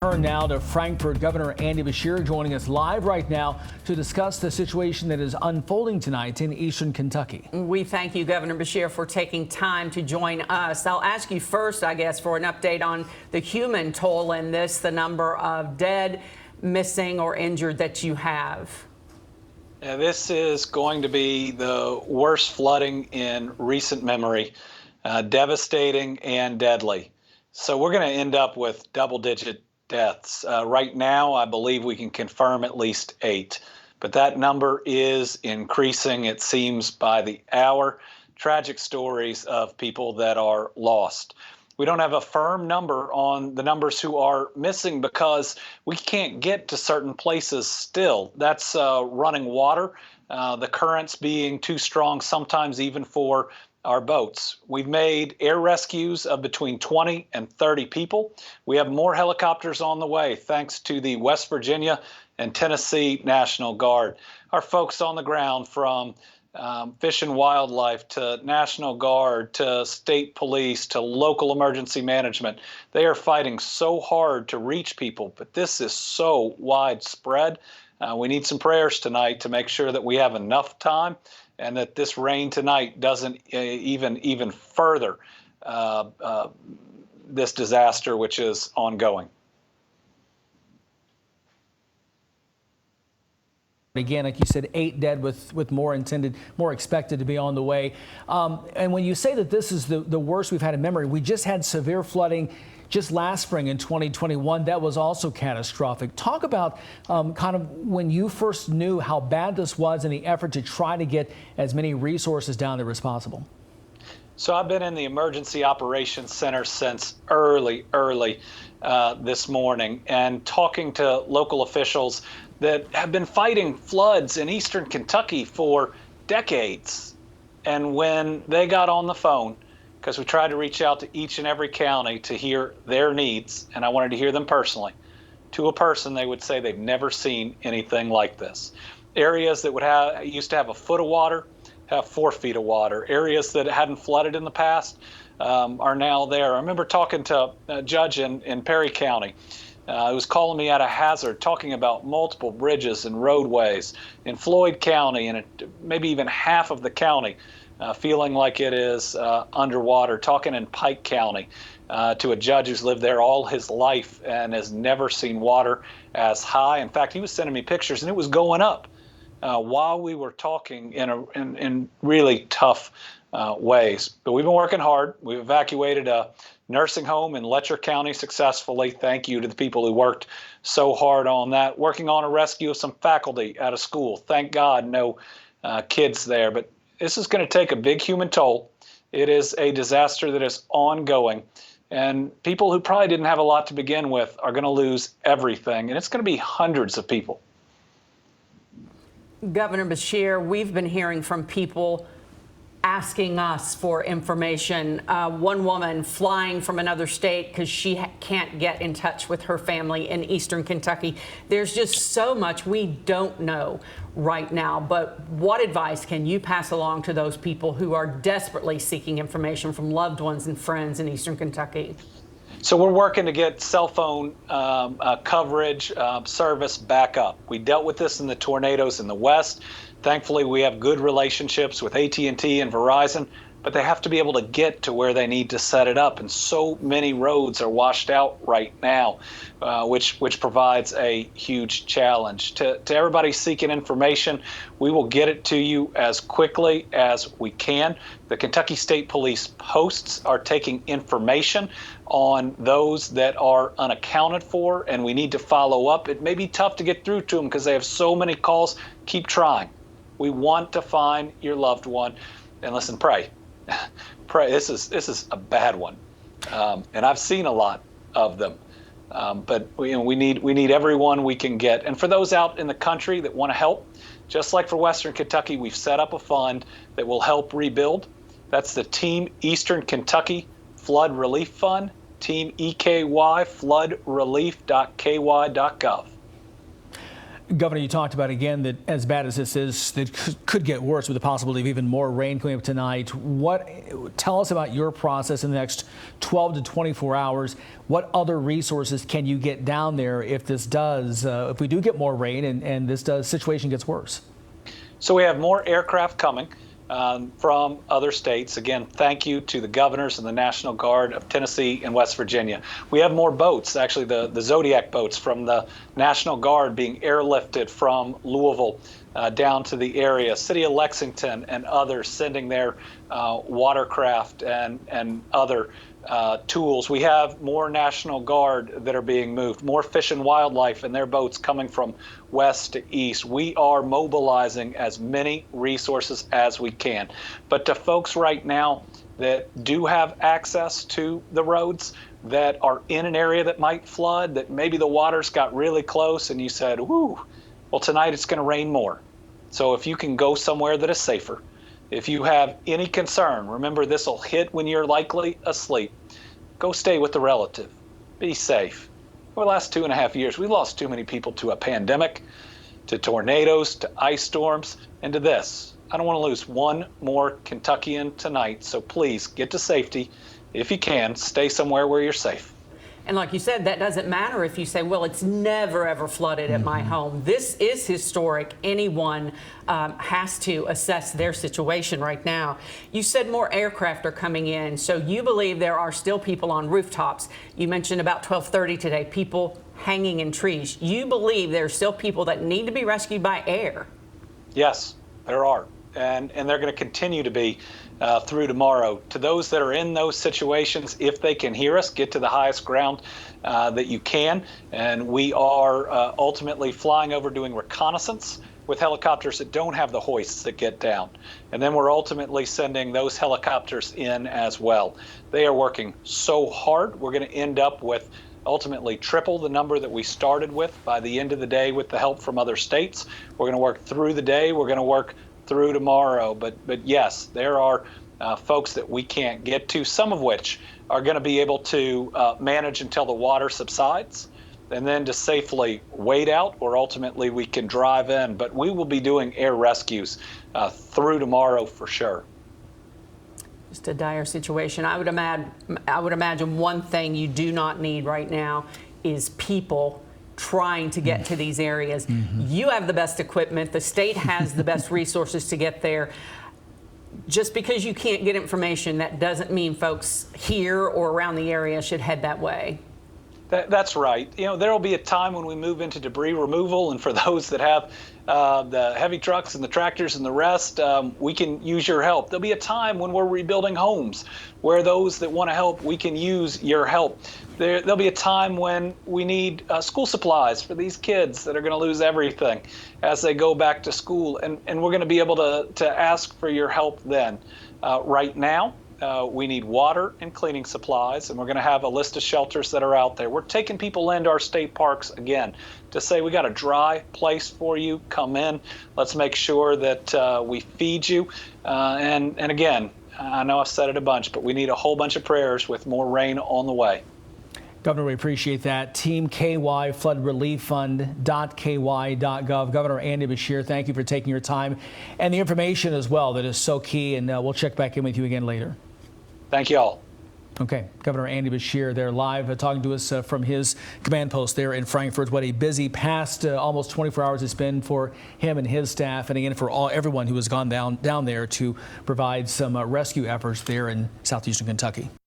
Turn now to Frankfurt. Governor Andy Beshear joining us live right now to discuss the situation that is unfolding tonight in eastern Kentucky. We thank you, Governor Beshear, for taking time to join us. I'll ask you first, I guess, for an update on the human toll in this, the number of dead, missing, or injured that you have. Yeah, this is going to be the worst flooding in recent memory, devastating and deadly. So we're going to end up with double-digit deaths. Right now, I believe we can confirm at least 8, but that number is increasing, it seems, by the hour. Tragic stories of people that are lost. We don't have a firm number on the numbers who are missing because we can't get to certain places still. That's running water, the currents being too strong sometimes even for our boats. We've made air rescues of between 20 and 30 people. We have more helicopters on the way thanks to the West Virginia and Tennessee National Guard. Our folks on the ground, from Fish and Wildlife to National Guard to state police to local emergency management, they are fighting so hard to reach people, but this is so widespread. We need some prayers tonight to make sure that we have enough time and that this rain tonight doesn't even further this disaster, which is ongoing. Again, like you said, 8 dead with more expected to be on the way. And when you say that this is the worst we've had in memory, we just had severe flooding just last spring in 2021. That was also catastrophic. Talk about kind of when you first knew how bad this was and the effort to try to get as many resources down there as possible. So I've been in the Emergency Operations Center since early this morning, and talking to local officials that have been fighting floods in eastern Kentucky for decades. And when they got on the phone, because we tried to reach out to each and every county to hear their needs, and I wanted to hear them personally, to a person, they would say they've never seen anything like this. Areas that used to have a foot of water have 4 feet of water. Areas that hadn't flooded in the past are now there. I remember talking to a judge in Perry County. He was calling me out of hazard, talking about multiple bridges and roadways in Floyd County and maybe even half of the county feeling like it is underwater. Talking in Pike County to a judge who's lived there all his life and has never seen water as high. In fact, he was sending me pictures and it was going up while we were talking in really tough ways. But we've been working hard. We've evacuated a nursing home in Letcher County successfully. Thank you to the people who worked so hard on that. Working on a rescue of some faculty out of school. Thank God no kids there. But this is going to take a big human toll. It is a disaster that is ongoing. And people who probably didn't have a lot to begin with are going to lose everything. And it's going to be hundreds of people. Governor Beshear, we've been hearing from people asking us for information. One woman flying from another state because she can't get in touch with her family in eastern Kentucky. There's just so much we don't know right now. But what advice can you pass along to those people who are desperately seeking information from loved ones and friends in eastern Kentucky? So we're working to get cell phone coverage service back up. We dealt with this in the tornadoes in the West. Thankfully, we have good relationships with AT&T and Verizon, but they have to be able to get to where they need to set it up. And so many roads are washed out right now, which provides a huge challenge. To everybody seeking information, we will get it to you as quickly as we can. The Kentucky State Police posts are taking information on those that are unaccounted for, and we need to follow up. It may be tough to get through to them because they have so many calls. Keep trying. We want to find your loved one. And listen, pray. Pray. This is a bad one. And I've seen a lot of them. But we need everyone we can get. And for those out in the country that want to help, just like for Western Kentucky, we've set up a fund that will help rebuild. That's the Team Eastern Kentucky Flood Relief Fund, Team EKY, floodrelief.ky.gov. Governor, you talked about again that as bad as this is, it could get worse with the possibility of even more rain coming up tonight. Tell us about your process in the next 12 to 24 hours. What other resources can you get down there if this does, if we do get more rain and this situation gets worse? So we have more aircraft coming from other states. Again, thank you to the governors and the National Guard of Tennessee and West Virginia. We have more boats, actually the Zodiac boats from the National Guard being airlifted from Louisville down to the area. City of Lexington and others sending their watercraft and other tools. We have more National Guard that are being moved, more Fish and Wildlife and their boats coming from west to east. We are mobilizing as many resources as we can. But to folks right now that do have access to the roads, that are in an area that might flood, that maybe the waters got really close and you said, whoo, well, tonight it's going to rain more. So if you can go somewhere that is safer, if you have any concern, remember this will hit when you're likely asleep. Go stay with the relative. Be safe. For the last 2.5 years, we lost too many people to a pandemic, to tornadoes, to ice storms, and to this. I don't want to lose one more Kentuckian tonight, so please get to safety. If you can, stay somewhere where you're safe. And like you said, that doesn't matter if you say, well, it's never, ever flooded at my home. This is historic. Anyone has to assess their situation right now. You said more aircraft are coming in, so you believe there are still people on rooftops. You mentioned about 12:30 today, people hanging in trees. You believe there are still people that need to be rescued by air? Yes, there are. And they're going to continue to be through tomorrow. To those that are in those situations, if they can hear us, get to the highest ground that you can. And we are ultimately flying over doing reconnaissance with helicopters that don't have the hoists that get down. And then we're ultimately sending those helicopters in as well. They are working so hard. We're going to end up with ultimately triple the number that we started with by the end of the day with the help from other states. We're going to work through the day. We're going to work through tomorrow. But yes, there are folks that we can't get to, some of which are going to be able to manage until the water subsides and then to safely wait out, or ultimately we can drive in. But we will be doing air rescues through tomorrow for sure. Just a dire situation. I would imagine one thing you do not need right now is people trying to get to these areas. You have the best equipment. The state has the best resources to get there. Just because you can't get information, that doesn't mean folks here or around the area should head that way. That's right. You know, there will be a time when we move into debris removal, and for those that have the heavy trucks and the tractors and the rest, we can use your help. There'll be a time when we're rebuilding homes where those that want to help, we can use your help. There'll be a time when we need school supplies for these kids that are going to lose everything as they go back to school, and we're going to be able to ask for your help then. Right now, we need water and cleaning supplies, and we're going to have a list of shelters that are out there. We're taking people into our state parks again to say we got a dry place for you. Come in. Let's make sure that we feed you. And again, I know I've said it a bunch, but we need a whole bunch of prayers with more rain on the way. Governor, we appreciate that. Team KY Flood Relief Fund.ky.gov. Governor Andy Beshear, thank you for taking your time and the information as well that is so key. And we'll check back in with you again later. Thank you all. Okay, Governor Andy Beshear there live talking to us from his command post there in Frankfort. What a busy past almost 24 hours it's been for him and his staff, and again for everyone who has gone down there to provide some rescue efforts there in southeastern Kentucky.